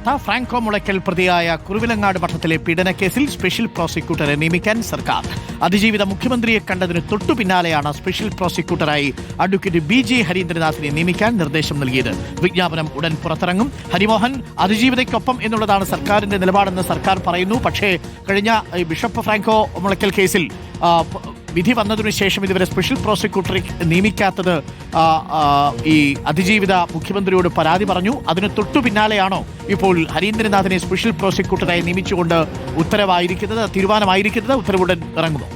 വാർത്ത. ഫ്രാങ്കോ മുളയ്ക്കൽ പ്രതിയായ കുറുവിലങ്ങാട് മഠത്തിലെ പീഡനക്കേസിൽ സ്പെഷ്യൽ പ്രോസിക്യൂട്ടറെ നിയമിക്കാൻ സർക്കാർ. അതിജീവിത മുഖ്യമന്ത്രിയെ കണ്ടതിന് തൊട്ടു പിന്നാലെയാണ് സ്പെഷ്യൽ പ്രോസിക്യൂട്ടറായി അഡ്വക്കേറ്റ് BG ഹരീന്ദ്രനാഥിനെ നിയമിക്കാൻ നിർദ്ദേശം നൽകിയത്. വിജ്ഞാപനം ഉടൻ പുറത്തിറങ്ങും. ഹരിമോഹൻ, അതിജീവിതയ്ക്കൊപ്പം എന്നുള്ളതാണ് സർക്കാരിന്റെ നിലപാടെന്ന് സർക്കാർ പറയുന്നു. പക്ഷേ കഴിഞ്ഞ ബിഷപ്പ് ഫ്രാങ്കോ മുളയ്ക്കൽ കേസിൽ വിധി വന്നതിനു ശേഷം ഇതുവരെ സ്പെഷ്യൽ പ്രോസിക്യൂട്ടറെ നിയമിക്കാത്തത് ഈ അതിജീവിത മുഖ്യമന്ത്രിയോട് പരാതി പറഞ്ഞു. അതിന് തൊട്ടു പിന്നാലെയാണോ ഇപ്പോൾ ഹരീന്ദ്രനാഥിനെ സ്പെഷ്യൽ പ്രോസിക്യൂട്ടറായി നിയമിച്ചുകൊണ്ട് തീരുമാനമായിരിക്കുന്നത്? ഉത്തരവുടൻ ഇറങ്ങുമോ?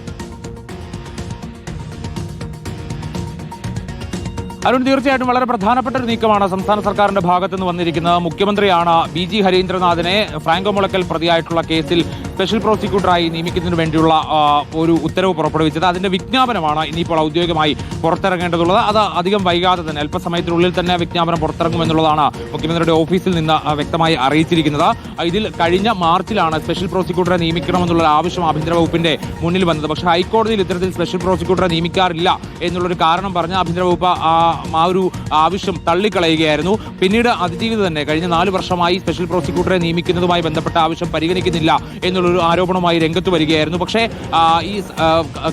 അരുൺ, തീർച്ചയായിട്ടും വളരെ പ്രധാനപ്പെട്ട ഒരു നീക്കമാണ് സംസ്ഥാന സർക്കാരിന്റെ ഭാഗത്തു നിന്ന് വന്നിരിക്കുന്നത്. മുഖ്യമന്ത്രിയാണ് BG ഹരീന്ദ്രനാഥിനെ ഫ്രാങ്കോ മുളയ്ക്കൽ പ്രതിയായിട്ടുള്ള കേസിൽ സ്പെഷ്യൽ പ്രോസിക്യൂട്ടറായി നിയമിക്കുന്നതിന് വേണ്ടിയുള്ള ഒരു ഉത്തരവ് പുറപ്പെടുവിച്ചത്. അതിന്റെ വിജ്ഞാപനമാണ് ഇനിയിപ്പോൾ ഔദ്യോഗികമായി പുറത്തിറങ്ങേണ്ടതുള്ളത്. അത് അധികം വൈകാതെ തന്നെ അല്പസമയത്തിനുള്ളിൽ തന്നെ വിജ്ഞാപനം പുറത്തിറങ്ങുമെന്നുള്ളതാണ് മുഖ്യമന്ത്രിയുടെ ഓഫീസിൽ നിന്ന് വ്യക്തമായി അറിയിച്ചിരിക്കുന്നത്. ഇതിൽ കഴിഞ്ഞ മാർച്ചിലാണ് സ്പെഷ്യൽ പ്രോസിക്യൂട്ടറെ നിയമിക്കണമെന്നുള്ള ആവശ്യം ആഭ്യന്തര വകുപ്പിന്റെ മുന്നിൽ വന്നത്. പക്ഷേ ഹൈക്കോടതിയിൽ ഇത്തരത്തിൽ സ്പെഷ്യൽ പ്രോസിക്യൂട്ടറെ നിയമിക്കാറില്ല എന്നുള്ളൊരു കാരണം പറഞ്ഞ് ആഭ്യന്തര വകുപ്പ് ആ ഒരു ആവശ്യം തള്ളിക്കളയുകയായിരുന്നു. പിന്നീട് അതിജീവിത തന്നെ കഴിഞ്ഞ 4 വർഷമായി സ്പെഷ്യൽ പ്രോസിക്യൂട്ടറെ നിയമിക്കുന്നതുമായി ബന്ധപ്പെട്ട ആവശ്യം പരിഗണിക്കുന്നില്ല എന്നുള്ളൊരു ആരോപണമായി രംഗത്ത് വരികയായിരുന്നു. പക്ഷേ ഈ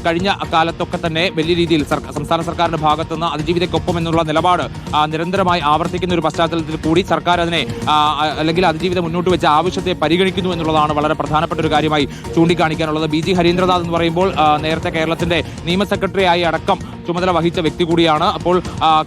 കഴിഞ്ഞ കാലത്തൊക്കെ തന്നെ വലിയ രീതിയിൽ സംസ്ഥാന സർക്കാരിന്റെ ഭാഗത്തുനിന്ന് അതിജീവിതയ്ക്കൊപ്പം എന്നുള്ള നിലപാട് നിരന്തരമായി ആവർത്തിക്കുന്ന ഒരു പശ്ചാത്തലത്തിൽ കൂടി സർക്കാർ അതിനെ അല്ലെങ്കിൽ അതിജീവിത മുന്നോട്ട് വെച്ച ആവശ്യത്തെ പരിഗണിക്കുന്നു എന്നുള്ളതാണ് വളരെ പ്രധാനപ്പെട്ട ഒരു കാര്യമായി ചൂണ്ടിക്കാണിക്കാനുള്ളത്. BG ഹരീന്ദ്രനാഥ് എന്ന് പറയുമ്പോൾ നേരത്തെ കേരളത്തിന്റെ നിയമ സെക്രട്ടറിയായി അടക്കം ചുമതല വഹിച്ച വ്യക്തി കൂടിയാണ്. അപ്പോൾ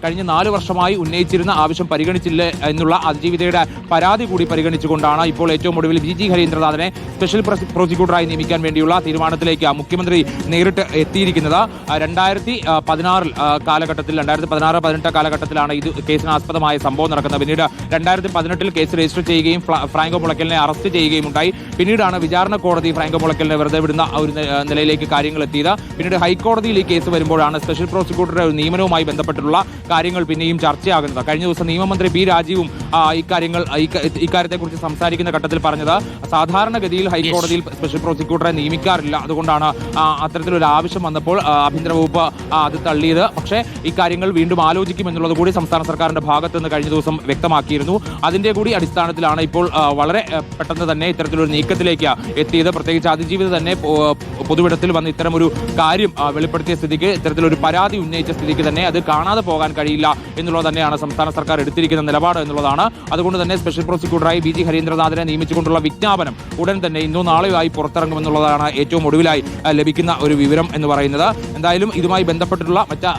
കഴിഞ്ഞ 4 വർഷമായി ഉന്നയിച്ചിരുന്ന ആവശ്യം പരിഗണിച്ചില്ല എന്നുള്ള അതിജീവിതയുടെ പരാതി കൂടി പരിഗണിച്ചുകൊണ്ടാണ് ഇപ്പോൾ ഏറ്റവും ഒടുവിൽ BG ഹരീന്ദ്രനാഥിനെ സ്പെഷ്യൽ പ്രോസിക്യൂട്ടറായി നിയമിക്കാൻ വേണ്ടിയുള്ള തീരുമാനത്തിലേക്ക് മുഖ്യമന്ത്രി നേരിട്ട് എത്തിയിരിക്കുന്നത്. 2016 കാലഘട്ടത്തിൽ 2016-18 കാലഘട്ടത്തിലാണ് ഇത് കേസിനാസ്പദമായ സംഭവം നടക്കുന്നത്. പിന്നീട് 2018 കേസ് രജിസ്റ്റർ ചെയ്യുകയും ഫ്രാങ്കോ മുളയ്ക്കലിനെ അറസ്റ്റ് ചെയ്യുകയും ഉണ്ടായി. പിന്നീടാണ് വിചാരണ കോടതി ഫ്രാങ്കോ മുളയ്ക്കലിനെ വെറുതെ വിടുന്ന ഒരു നിലയിലേക്ക് കാര്യങ്ങൾ എത്തിയത്. പിന്നീട് ഹൈക്കോടതിയിൽ ഈ കേസ് വരുമ്പോഴാണ് സ്പെഷ്യൽ പ്രോസിക്യൂട്ടറുടെ ഒരു നിയമനവുമായി ബന്ധപ്പെട്ടുള്ള കാര്യങ്ങൾ പിന്നെയും ചർച്ചയാകുന്നത്. കഴിഞ്ഞ ദിവസം നിയമമന്ത്രി P. രാജീവും ഇക്കാര്യത്തെക്കുറിച്ച് സംസാരിക്കുന്ന ഘട്ടത്തിൽ പറഞ്ഞത് സാധാരണഗതിയിൽ ഹൈക്കോടതിയിൽ സ്പെഷ്യൽ പ്രോസിക്യൂട്ടറെ നിയമിക്കാറില്ല, അതുകൊണ്ടാണ് അത്തരത്തിലൊരു ആവശ്യം വന്നപ്പോൾ ആഭ്യന്തര വകുപ്പ് അത് തള്ളിയത്. പക്ഷേ ഇക്കാര്യങ്ങൾ വീണ്ടും ആലോചിക്കുമെന്നുള്ളത് കൂടി സംസ്ഥാന സർക്കാരിന്റെ ഭാഗത്ത് നിന്ന് കഴിഞ്ഞ ദിവസം വ്യക്തമാക്കിയിരുന്നു. അതിന്റെ കൂടി അടിസ്ഥാനത്തിലാണ് ഇപ്പോൾ വളരെ പെട്ടെന്ന് തന്നെ ഇത്തരത്തിലൊരു നീക്കത്തിലേക്ക് എത്തിയത്. പ്രത്യേകിച്ച് അതിജീവിത തന്നെ പൊതുവിടത്തിൽ വന്ന് ഇത്തരമൊരു കാര്യം വെളിപ്പെടുത്തിയ സ്ഥിതിക്ക്, ഇത്തരത്തിലൊരു പരാതി ഉന്നയിച്ച സ്ഥിതിക്ക് തന്നെ അത് കാണാതെ പോകാൻ കഴിയില്ല എന്നുള്ളത് തന്നെയാണ് സംസ്ഥാന സർക്കാർ എടുത്തിരിക്കുന്ന നിലപാട് എന്നുള്ളതാണ്. അതുകൊണ്ട് തന്നെ സ്പെഷ്യൽ പ്രോസിക്യൂട്ടറായി BG ഹരീന്ദ്രനാഥിനെ നിയമിച്ചുകൊണ്ടുള്ള വിജ്ഞാപനം ഉടൻ തന്നെ ഇന്നോ നാളെയായി പുറത്തിറങ്ങുമെന്നുള്ളതാണ് ഏറ്റവും ഒടുവിലായി ലഭിക്കുന്ന ഒരു വിവരം എന്ന് പറയുന്നത്. എന്തായാലും ഇതുമായി ബന്ധപ്പെട്ടിട്ടുള്ള മറ്റ്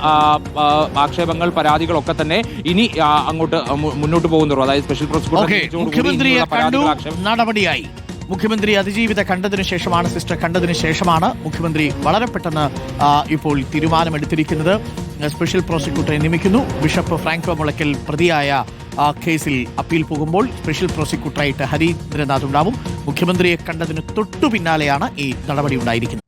ആക്ഷേപങ്ങൾ, പരാതികളൊക്കെ തന്നെ ഇനി അങ്ങോട്ട് മുന്നോട്ട് പോകുന്നുള്ളൂ. അതായത് സ്പെഷ്യൽ പ്രോസിക്യൂട്ടർ നടപടിയായി മുഖ്യമന്ത്രി അതിജീവിത കണ്ടതിനു ശേഷമാണ്, സിസ്റ്റർ കണ്ടതിനു ശേഷമാണ് മുഖ്യമന്ത്രി വളരെ പെട്ടെന്ന് ഇപ്പോൾ തീരുമാനമെടുത്തിരിക്കുന്നത്. സ്പെഷ്യൽ പ്രോസിക്യൂട്ടറെ നിയമിക്കുന്നു. ബിഷപ്പ് ഫ്രാങ്കോ മുളയ്ക്കൽ പ്രതിയായ കേസിൽ അപ്പീൽ പോകുമ്പോൾ സ്പെഷ്യൽ പ്രോസിക്യൂട്ടറായിട്ട് ഹരീന്ദ്രനാഥ് ഉണ്ടാവും. മുഖ്യമന്ത്രിയെ കണ്ടതിന് തൊട്ടു പിന്നാലെയാണ് ഈ നടപടി ഉണ്ടായിരിക്കുന്നത്.